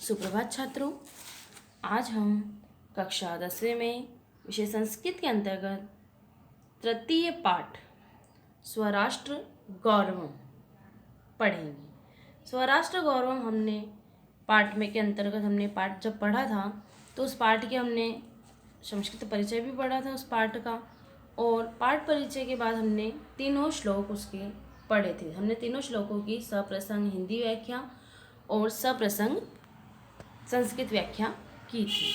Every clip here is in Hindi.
सुप्रभात छात्रों, आज हम कक्षा 10वीं में विषय संस्कृत के अंतर्गत तृतीय पाठ स्वराष्ट्र गौरवम पढ़ेंगे। स्वराष्ट्र गौरवम हमने पाठ में के अंतर्गत हमने पाठ जब पढ़ा था तो उस पाठ के हमने संस्कृत परिचय भी पढ़ा था उस पाठ का, और पाठ परिचय के बाद हमने तीनों श्लोक उसके पढ़े थे। हमने तीनों श्लोकों की सप्रसंग हिंदी व्याख्या और सप्रसंग संस्कृत व्याख्या की थी।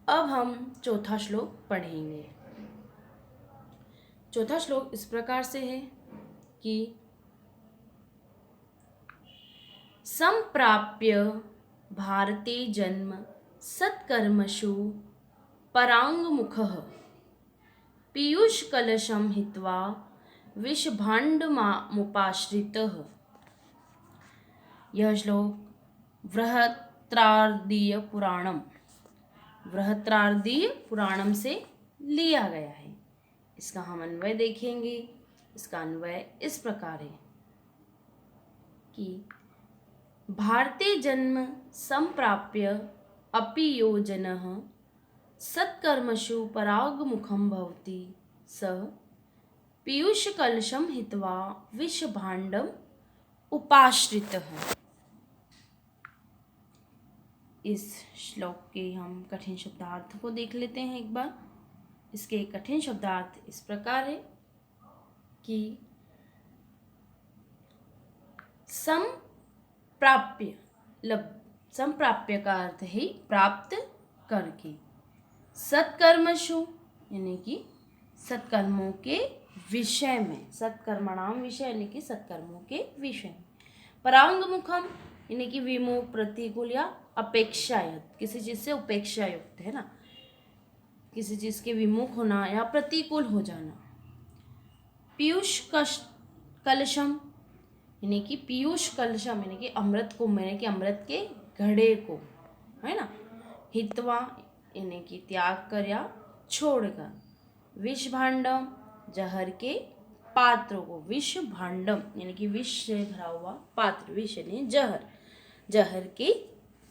अब हम चौथा श्लोक पढ़ेंगे। चौथा श्लोक इस प्रकार से है कि संप्राप्य भारते जन्म सत्कर्मसु परांगमुखः पीयूष कलशं हित्वा विषभाण्डमुपाश्रितः। यह श्लोक बृहत्रार्दीय पुराणम से लिया गया है। इसका हम अन्वय देखेंगे। इसका अन्वय इस प्रकार है कि भारते जन्म संप्राप्य अपि यो जनः सत्कर्मसु परागमुखं भवति सः पीयूषकलशं हित्वा विषभाण्डम् उपाश्रितः। इस श्लोक के हम कठिन शब्दार्थ को देख लेते हैं एक बार। इसके कठिन शब्दार्थ इस प्रकार है कि संप्राप्य का अर्थ है प्राप्त करके, सत्कर्मसु यानी कि सत्कर्मों के विषय में, सत्कर्मणाम विषय यानी कि सत्कर्मों के विषय में, परांगमुखम यानी कि विमुख, प्रतिकूल या अपेक्षायुक्त, किसी चीज से उपेक्षा युक्त है ना, किसी चीज के विमुख होना या प्रतिकूल हो जाना। पीयूष कलशम यानी कि पीयूष कलशम यानी कि अमृत कुंभ यानी कि अमृत के घड़े को, है ना। हित्वा यानी कि त्याग कर या छोड़कर। विष भांडम जहर के पात्र को, विष भांडम यानी कि विष से भरा हुआ पात्र, विष यानी जहर, जहर के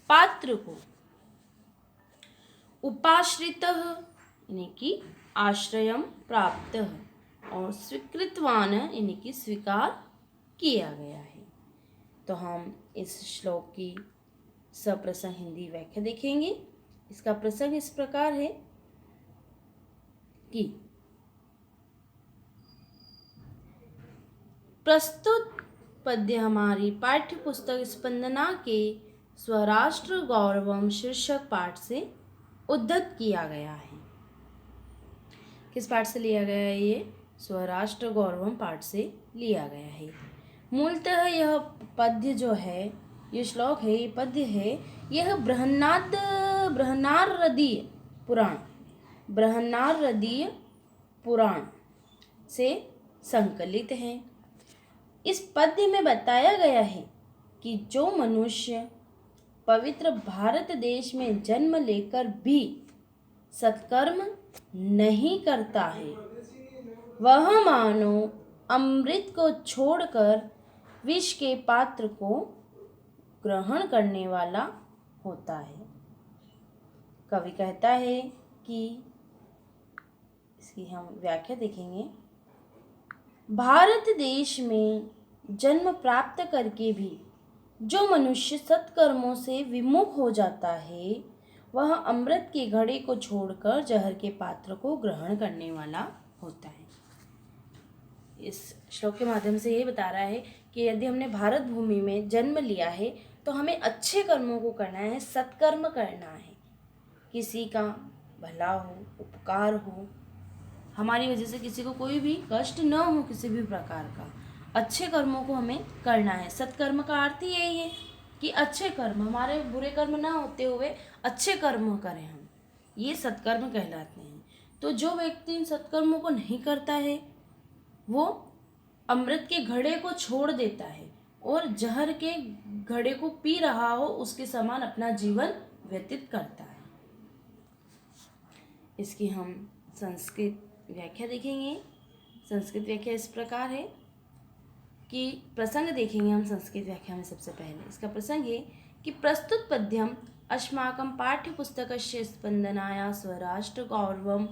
पात्र को। उपाश्रितः यानी कि आश्रयम प्राप्त, और स्वीकृतवान यानी कि स्वीकार किया गया है। तो हम इस श्लोक की सप्रसंग हिंदी व्याख्या देखेंगे। इसका प्रसंग इस प्रकार है कि प्रस्तुत पद्य हमारी पाठ्य पुस्तक स्पंदना के स्वराष्ट्र गौरवम शीर्षक पाठ से उद्धृत किया गया है। किस पाठ से लिया गया है? ये स्वराष्ट्र गौरवम पाठ से लिया गया है। मूलतः यह पद्य जो है, ये श्लोक है, ये पद्य है, यह बृहन्नारदीय पुराण से संकलित है। इस पद्य में बताया गया है कि जो मनुष्य पवित्र भारत देश में जन्म लेकर भी सत्कर्म नहीं करता है, वह मानो अमृत को छोड़कर विष के पात्र को ग्रहण करने वाला होता है। कवि कहता है कि, इसकी हम व्याख्या देखेंगे। भारत देश में जन्म प्राप्त करके भी जो मनुष्य सत्कर्मों से विमुख हो जाता है, वह अमृत के घड़े को छोड़कर जहर के पात्र को ग्रहण करने वाला होता है। इस श्लोक के माध्यम से ये बता रहा है कि यदि हमने भारत भूमि में जन्म लिया है तो हमें अच्छे कर्मों को करना है, सत्कर्म करना है। किसी का भला हो, उपकार हो, हमारी वजह से किसी को कोई भी कष्ट न हो, किसी भी प्रकार का अच्छे कर्मों को हमें करना है। सत्कर्म का अर्थ ही यही है कि अच्छे कर्म, हमारे बुरे कर्म ना होते हुए अच्छे कर्म करें हम, ये सत्कर्म कहलाते हैं। तो जो व्यक्ति इन सत्कर्मों को नहीं करता है, वो अमृत के घड़े को छोड़ देता है और जहर के घड़े को पी रहा हो उसके समान अपना जीवन व्यतीत करता है। इसकी हम संस्कृत व्याख्या देखेंगे। संस्कृत व्याख्या इस प्रकार है कि प्रसंग देखेंगे हम संस्कृत व्याख्या में। सबसे पहले इसका प्रसंग है कि प्रस्तुत पद्यम अस्माकं पाठ्यपुस्तकस्य स्पन्दनाया स्वराष्ट्रगौरवम्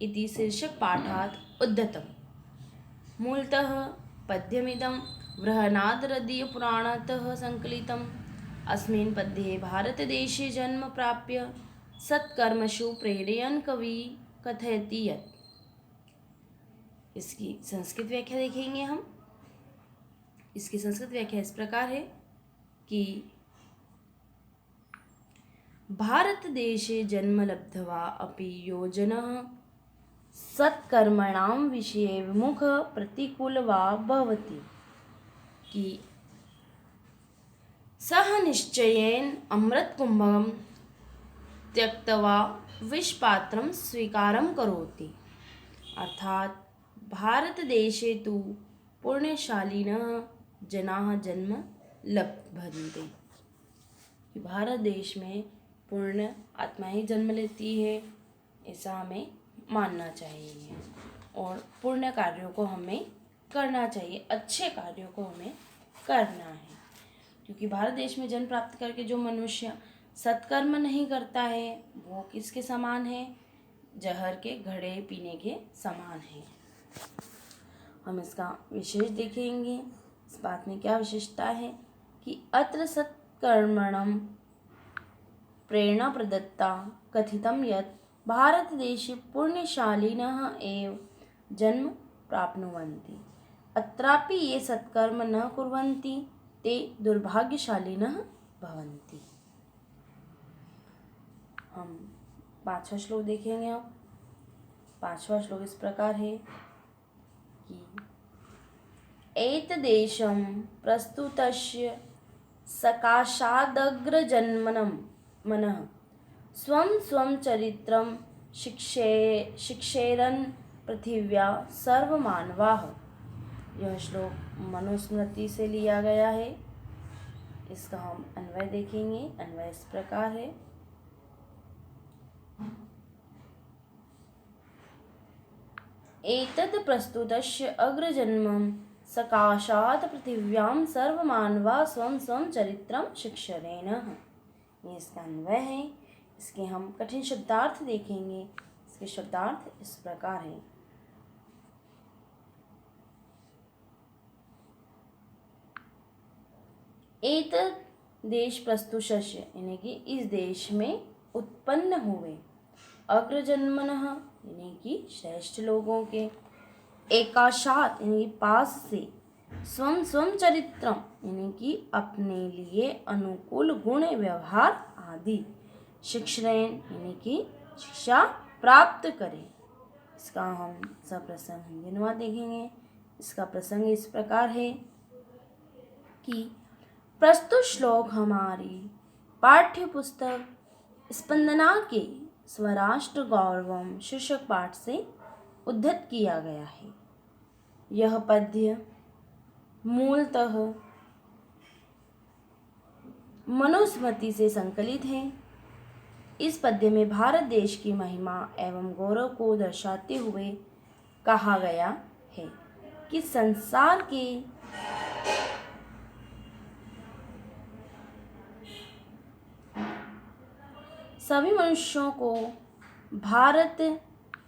इति शीर्षकपाठात् उद्धतम्। मूलतः पद्यमिदं बृहन्नारदीयपुराणतः सङ्कलितम्। अस्मिन् पद्ये भारतदेशे जन्म प्राप्य सत्कर्मसु प्रेरयन् कवि कथयति यत्। इसकी संस्कृत व्याख्या देखेंगे हम। इसकी संस्कृत व्याख्या इस प्रकार है कि भारतदेशे जन्म लब्ध्वा अपि यो जनः सत्कर्मणां विषये विमुखः प्रतिकूल वा भवति कि सः निश्चयेन अमृतकुम्भं त्यक्त्वा विषपात्रं स्वीकारं करोति। अर्थात भारतदेशे तु पुण्यशालिनः जनाः जन्म लभन्ते। भारत देश में पुण्य आत्माएं जन्म लेती है, ऐसा हमें मानना चाहिए और पुण्य कार्यों को हमें करना चाहिए, अच्छे कार्यों को हमें करना है। क्योंकि भारत देश में जन्म प्राप्त करके जो मनुष्य सत्कर्म नहीं करता है वो किसके समान है? जहर के घड़े पीने के समान है। हम इसका विशेष देखेंगे। इस बात में क्या विशेषता है कि अत्र सत्कर्मणं प्रेरणा प्रदत्ता कथितं यत् भारतदेशे पुण्यशालिनः एव जन्म प्राप्नुवन्ति। अत्रापि ये सत्कर्म न कुर्वन्ति ते दुर्भाग्यशालिनः भवन्ति। हम 5वां श्लोक देखेंगे। अब 5वां श्लोक इस प्रकार है कि एतदेशं प्रस्तुतस्य सकाशादग्रजन्मनं मनः स्वं स्वं चरित्रं शिक्षेरन् पृथिव्या सर्वमानवाः। यह श्लोक मनुस्मृति से लिया गया है। इसका हम अन्वय देखेंगे। अन्वय इस प्रकार है। एतत् प्रस्तुतस्य अग्रजन्मं सकाशात् पृथिव्यां सर्वमानवा स्वं स्वं चरित्रं शिक्षरेणः। ये इसका अन्वय है। इसके हम कठिन शब्दार्थ देखेंगे। इसके शब्दार्थ इस प्रकार है। एतत् देश प्रस्तुतस्य यानी कि इस देश में उत्पन्न हुए, अग्रजन्मनः यानी कि श्रेष्ठ लोगों के, एकाशात यानी कि पास से, स्वं स्वं चरित्रम यानी कि अपने लिए अनुकूल गुण व्यवहार आदि, शिक्षरेण यानी कि शिक्षा प्राप्त करें। इसका हम सप्रसंग हिंदी अनुवाद देखेंगे। इसका प्रसंग इस प्रकार है कि प्रस्तुत श्लोक हमारी पाठ्य पुस्तक स्पंदना के स्वराष्ट्र गौरवम शीर्षक पाठ से उद्धृत किया गया है। यह पद्य मूलतः मनुस्मृति से संकलित है। इस पद्य में भारत देश की महिमा एवं गौरव को दर्शाते हुए कहा गया है कि संसार के सभी मनुष्यों को भारत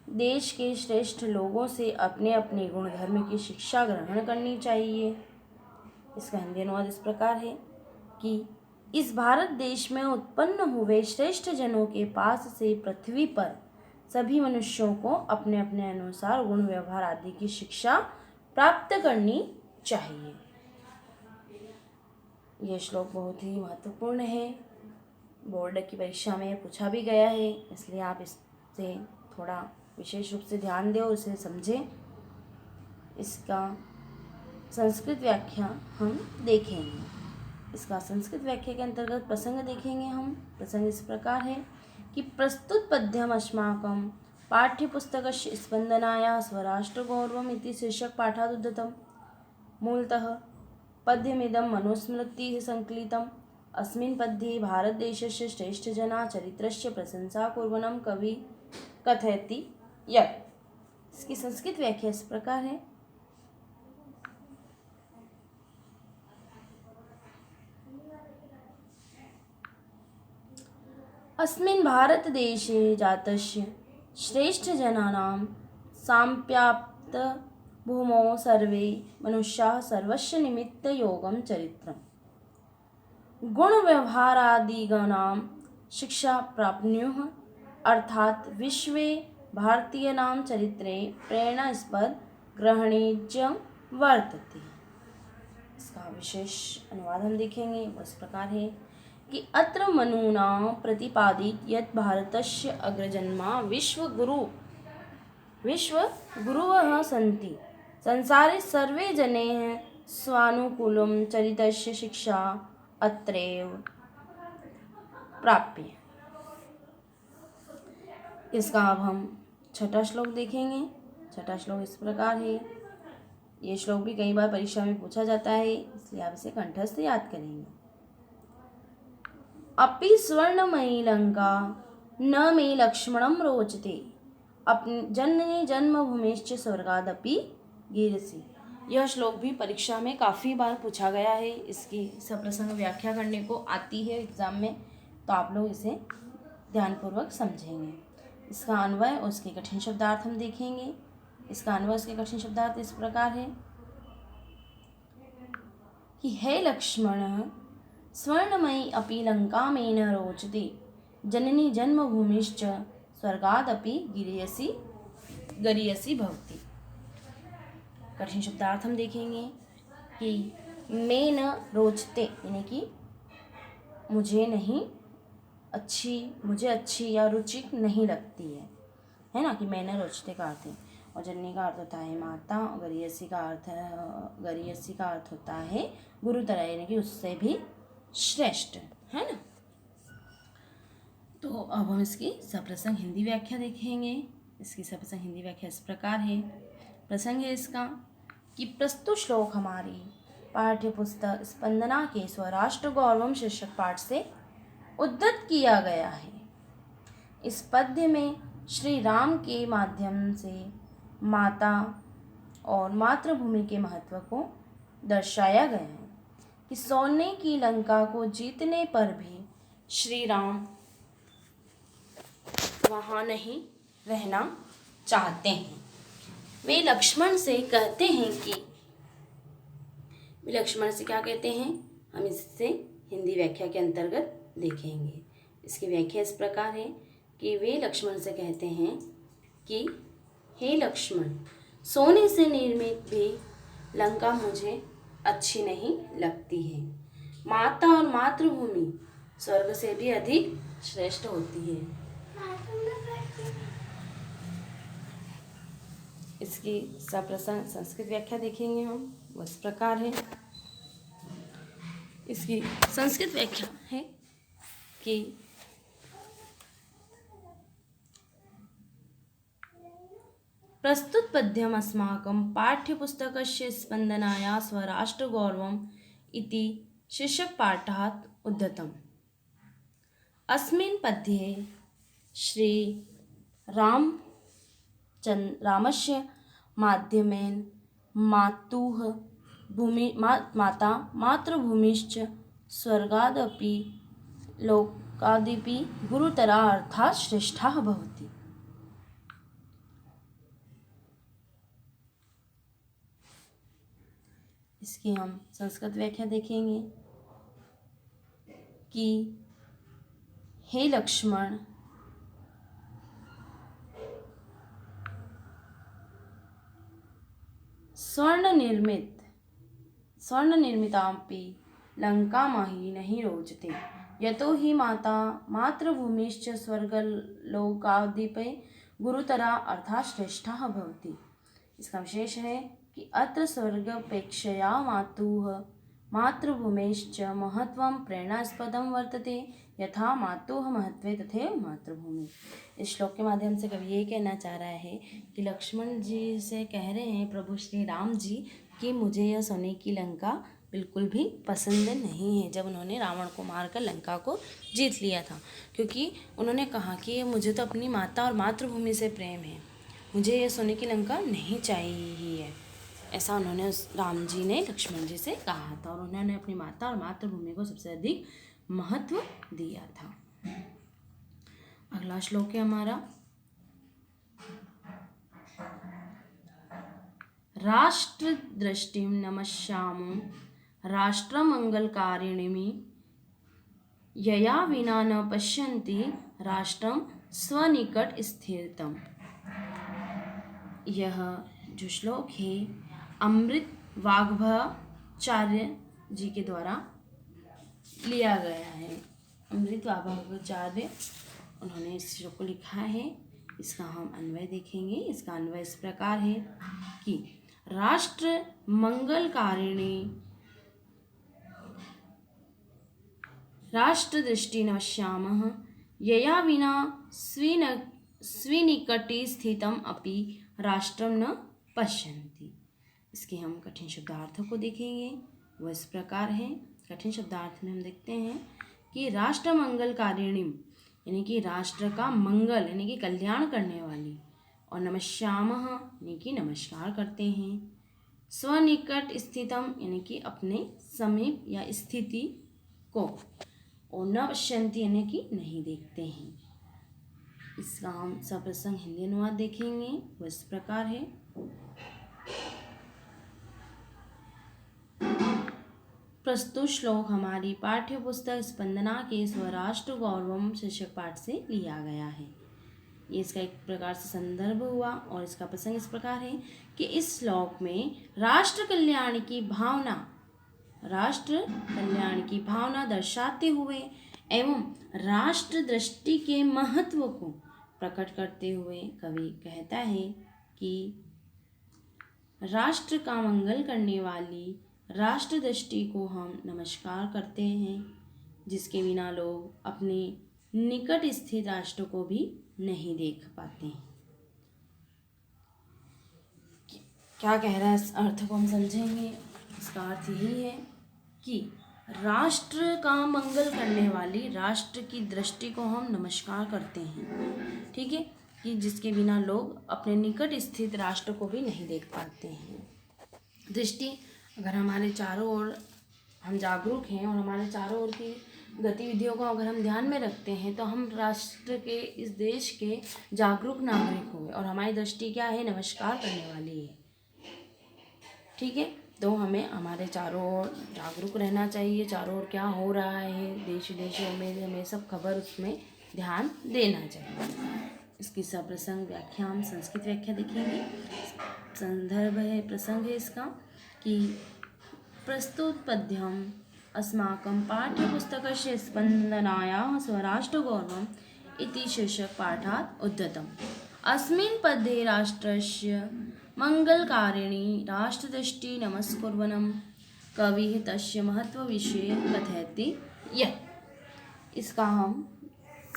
देश के श्रेष्ठ लोगों से अपने अपने गुण धर्म की शिक्षा ग्रहण करनी चाहिए। इसका हिंदी अनुवाद इस प्रकार है कि इस भारत देश में उत्पन्न हुए श्रेष्ठ जनों के पास से पृथ्वी पर सभी मनुष्यों को अपने अपने अनुसार गुण व्यवहार आदि की शिक्षा प्राप्त करनी चाहिए। यह श्लोक बहुत ही महत्वपूर्ण है। बोर्ड की परीक्षा में पूछा भी गया है, इसलिए आप इससे थोड़ा विशेष रूप से ध्यान दें और इसे समझें। इसका संस्कृत व्याख्या हम देखेंगे। इसका संस्कृत व्याख्या के अंतर्गत प्रसंग देखेंगे हम। प्रसंग इस प्रकार है कि प्रस्तुत पद्यम अस्माकं पाठ्यपुस्तकस्य स्पंदनायाः स्वराष्ट्रगौरवम् इति शीर्षकपाठात् उद्धृतम्। मूलतः पद्यमिदं मनुस्मृतिः संकलितम्। अस्मिन् पद्ये भारतदेशस्य श्रेष्ठजनाः चरित्रस्य प्रशंसा कुर्वन् कवि कथयति यत्। इसकी संस्कृत व्याख्या इस प्रकार है। अस्मिन् भारतदेशे जातस्य श्रेष्ठजनानां साम्प्राप्तभूमौ सर्वे मनुष्याः सर्वस्य निमित्तयोगं चरित्रम् गुणव्यवहारादिगणां शिक्षा प्राप्नुयुः अर्थात् विश्वे भारतीयानां चरित्रे प्रेरणास्पद ग्रहणीयं वर्तते। इसका विशेष अनुवाद हम देखेंगे, वो इस प्रकार है कि अत्र मनुना प्रतिपादित यत् भारतस्य अग्रजन्मा विश्वगुरुवः सन्ति। संसारे सर्वे जनेः स्वानुकूलं चरितस्य शिक्षा अत्रैव प्राप्य। इसका अब हम छठा श्लोक देखेंगे। छठा श्लोक इस प्रकार है। ये श्लोक भी कई बार परीक्षा में पूछा जाता है, इसलिए आप इसे कंठस्थ याद करेंगे। अपि स्वर्णमयी लंका न मे लक्ष्मणं रोचते अपनी जननी जन्मभूमिश्च स्वर्गादपि गीयसी। यह श्लोक भी परीक्षा में काफ़ी बार पूछा गया है। इसकी सप्रसंग व्याख्या करने को आती है एग्जाम में, तो आप लोग इसे ध्यानपूर्वक समझेंगे। इसका अन्वय और उसके कठिन शब्दार्थ हम देखेंगे। इसका अन्वय उसके कठिन शब्दार्थ इस प्रकार है कि हे लक्ष्मण स्वर्णमयी अपि लंका मे न रोचते जननी जन्मभूमिश्च स्वर्गादपि गरीयसी भवति। कठिन शब्दार्थ हम देखेंगे कि मैं न रोचते यानी कि मुझे अच्छी या रुचिक नहीं लगती है ना, कि मैं न रोचते का अर्थ है। और जननी का अर्थ होता है माता, और गरीयसी का अर्थ होता है गुरुतर यानी कि उससे भी श्रेष्ठ, है ना। तो अब हम इसकी सप्रसंग हिंदी व्याख्या देखेंगे। इसकी सप्रसंग हिंदी व्याख्या इस प्रकार है। प्रसंग है इसका कि प्रस्तुत श्लोक हमारी पाठ्य पुस्तक स्पंदना के स्वराष्ट्र गौरवम शीर्षक पाठ से उद्धृत किया गया है। इस पद्य में श्री राम के माध्यम से माता और मातृभूमि के महत्व को दर्शाया गया है कि सोने की लंका को जीतने पर भी श्री राम वहाँ नहीं रहना चाहते हैं। वे लक्ष्मण से कहते हैं कि लक्ष्मण से क्या कहते हैं, हम इससे हिंदी व्याख्या के अंतर्गत देखेंगे। इसकी व्याख्या इस प्रकार है कि वे लक्ष्मण से कहते हैं कि हे लक्ष्मण, सोने से निर्मित भी लंका मुझे अच्छी नहीं लगती है। माता और मातृभूमि स्वर्ग से भी अधिक श्रेष्ठ होती है। इसकी सप्रसंग संस्कृत व्याख्या देखेंगे हम, वो इस प्रकार है। इसकी संस्कृत व्याख्या है कि प्रस्तुत पद्यम अस्माकं पाठ्यपुस्तकस्य स्पन्दनाया स्वराष्ट्रगौरवम् इति शीर्षकपाठात् उद्धतम्। अस्मिन् पद्ये श्री रामस्य माध्यमेन माता मातृभूमिश्च स्वर्गादपि लोकादपि गुरुतरा अर्थात् श्रेष्ठः भवति। इसकी हम संस्कृत व्याख्या देखेंगे कि हे लक्ष्मण, स्वर्ण निर्मितापि लंका मही नहीं रोचते यतो हि माता मातृभूमिश्च स्वर्गलोकादपि गुरुतरा अर्थात् श्रेष्ठः भवति। इसका विशेष है कि अत्र स्वर्गपेक्षया मातृभूमेश्च महत्वं प्रेरणास्पदं वर्तते यथा मातुः महत्वे तथैव मातृभूमि। इस श्लोक के माध्यम से कवि ये कहना चाह रहा है कि लक्ष्मण जी से कह रहे हैं प्रभु श्री राम जी कि मुझे यह सोने की लंका बिल्कुल भी पसंद नहीं है, जब उन्होंने रावण को मारकर लंका को जीत लिया था, क्योंकि उन्होंने कहा कि मुझे तो अपनी माता और मातृभूमि से प्रेम है, मुझे यह सोने की लंका नहीं चाहिए। ऐसा उन्होंने राम जी ने लक्ष्मण जी से कहा था, और उन्होंने अपनी माता और मातृभूमि को सबसे अधिक महत्व दिया था। अगला श्लोक है हमारा, राष्ट्र दृष्टिम नमस्यामो राष्ट्रमंगलकारिणीमि यया विना न पश्यन्ति राष्ट्रम स्वनिकट स्थिरतम। यह जो श्लोक है अमृत वाग्भचार्य जी के द्वारा लिया गया है। अमृत वाग्भचार्य उन्होंने इस श्लोक को लिखा है। इसका हम अन्वय देखेंगे। इसका अन्वय इस प्रकार है कि राष्ट्र मंगलकारिणी राष्ट्र दृष्टि नश्यामः यया विना स्विनिकटे स्थितम अपि राष्ट्रम न पश्यन्ति। इसके हम कठिन शब्दार्थों को देखेंगे। वह इस प्रकार है। कठिन शब्दार्थ में हम देखते हैं कि राष्ट्र मंगलकारिणीम यानी कि राष्ट्र का मंगल यानी कि कल्याण करने वाली, और नमस्यामः यानी कि नमस्कार करते हैं, स्वनिकट स्थितम यानी कि अपने समीप या स्थिति को, और न पश्यन्ति यानी कि नहीं देखते हैं। इसका हम सप्रसंग हिंदी अनुवाद देखेंगे। वह इस प्रकार है। प्रस्तुत श्लोक हमारी पाठ्य पुस्तक स्पंदना के स्वराष्ट्र गौरवम शीर्षक पाठ से लिया गया है। ये इसका एक प्रकार से संदर्भ हुआ, और इसका प्रसंग इस प्रकार है कि इस श्लोक में राष्ट्र कल्याण की भावना दर्शाते हुए एवं राष्ट्र दृष्टि के महत्व को प्रकट करते हुए कवि कहता है कि राष्ट्र का मंगल करने वाली राष्ट्र दृष्टि को हम नमस्कार करते हैं, जिसके बिना लोग अपने निकट स्थित राष्ट्र को भी नहीं देख पाते हैं। क्या कह रहा है, इस अर्थ को हम समझेंगे। इसका अर्थ यही है कि राष्ट्र का मंगल करने वाली राष्ट्र की दृष्टि को हम नमस्कार करते हैं। ठीक है, कि जिसके बिना लोग अपने निकट स्थित राष्ट्र को भी नहीं देख पाते हैं। दृष्टि, अगर हमारे चारों ओर हम जागरूक हैं और हमारे चारों ओर की गतिविधियों को अगर हम ध्यान में रखते हैं तो हम राष्ट्र के, इस देश के जागरूक नागरिक हुए, और हमारी दृष्टि क्या है, नमस्कार करने वाली है। ठीक है, तो हमें हमारे चारों ओर जागरूक रहना चाहिए। चारों ओर क्या हो रहा है देश विदेशों में, हमें सब खबर उसमें ध्यान देना चाहिए। इसकी सप्रसंग व्याख्या हम संस्कृत व्याख्या देखेंगे। संदर्भ है, प्रसंग है इसका कि प्रस्तुत पद्यम अस्माकं पाठ्यपुस्तकस्य स्पन्दनायाः स्वराष्ट्रगौरवम् इति शीर्षक पाठात् उद्धतम्। अस्मिन् पद्ये राष्ट्रस्य मंगलकारिणी राष्ट्रदृष्टि नमस्कुर्वन् कविः तस्य महत्वविषये कथयति यत्। इसका हम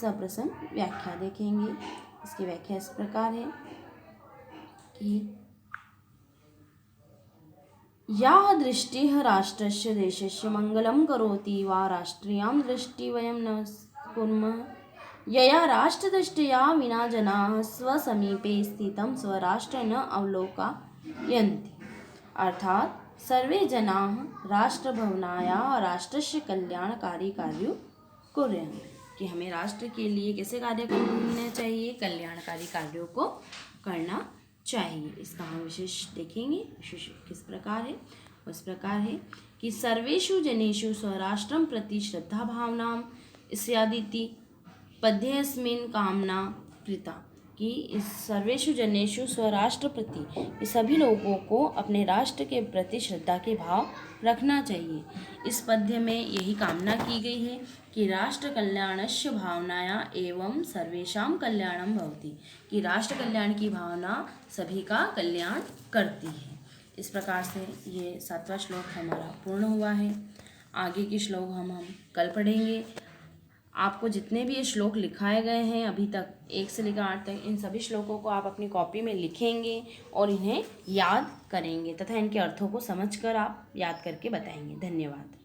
सप्रसंग व्याख्या देखेंगे। इसकी व्याख्या इस प्रकार है कि या दृष्टिः राष्ट्रस्य देशस्य मंगलं करोति वा राष्ट्रियां दृष्टि वयं न कुर्मः यया राष्ट्रदृष्ट्या विना जनाः स्वसमीपे स्थितं स्वराष्ट्र न अवलोकयन्ति। अर्थात सर्वे जनाः राष्ट्रभवनाय राष्ट्रस्य कल्याणकारी कार्यों कुर्यात्, कि हमें राष्ट्र के लिए कैसे कार्य करना चाहिए, कल्याणकारी कार्यों को करना चाहिए। इसका हम विशेष देखेंगे। विशेष किस प्रकार है, उस प्रकार है कि सर्वेषु जनेषु स्वराष्ट्रं प्रति श्रद्धा भावनाम इत्यादि पद्येऽस्मिन् कामना कृता, कि इस सर्वेषु जनेषु स्वराष्ट्र प्रति, इस सभी लोगों को अपने राष्ट्र के प्रति श्रद्धा के भाव रखना चाहिए। इस पद्य में यही कामना की गई है कि राष्ट्र कल्याणस्य भावनाया एवं सर्वेषां कल्याणं भवति, कि राष्ट्र कल्याण की भावना सभी का कल्याण करती है। इस प्रकार से ये 7वां श्लोक हमारा पूर्ण हुआ है। आगे के श्लोक हम कल पढ़ेंगे। आपको जितने भी ये श्लोक लिखाए गए हैं अभी तक 1 से लेकर 8 तक, इन सभी श्लोकों को आप अपनी कॉपी में लिखेंगे और इन्हें याद करेंगे तथा इनके अर्थों को समझकर आप याद करके बताएंगे। धन्यवाद।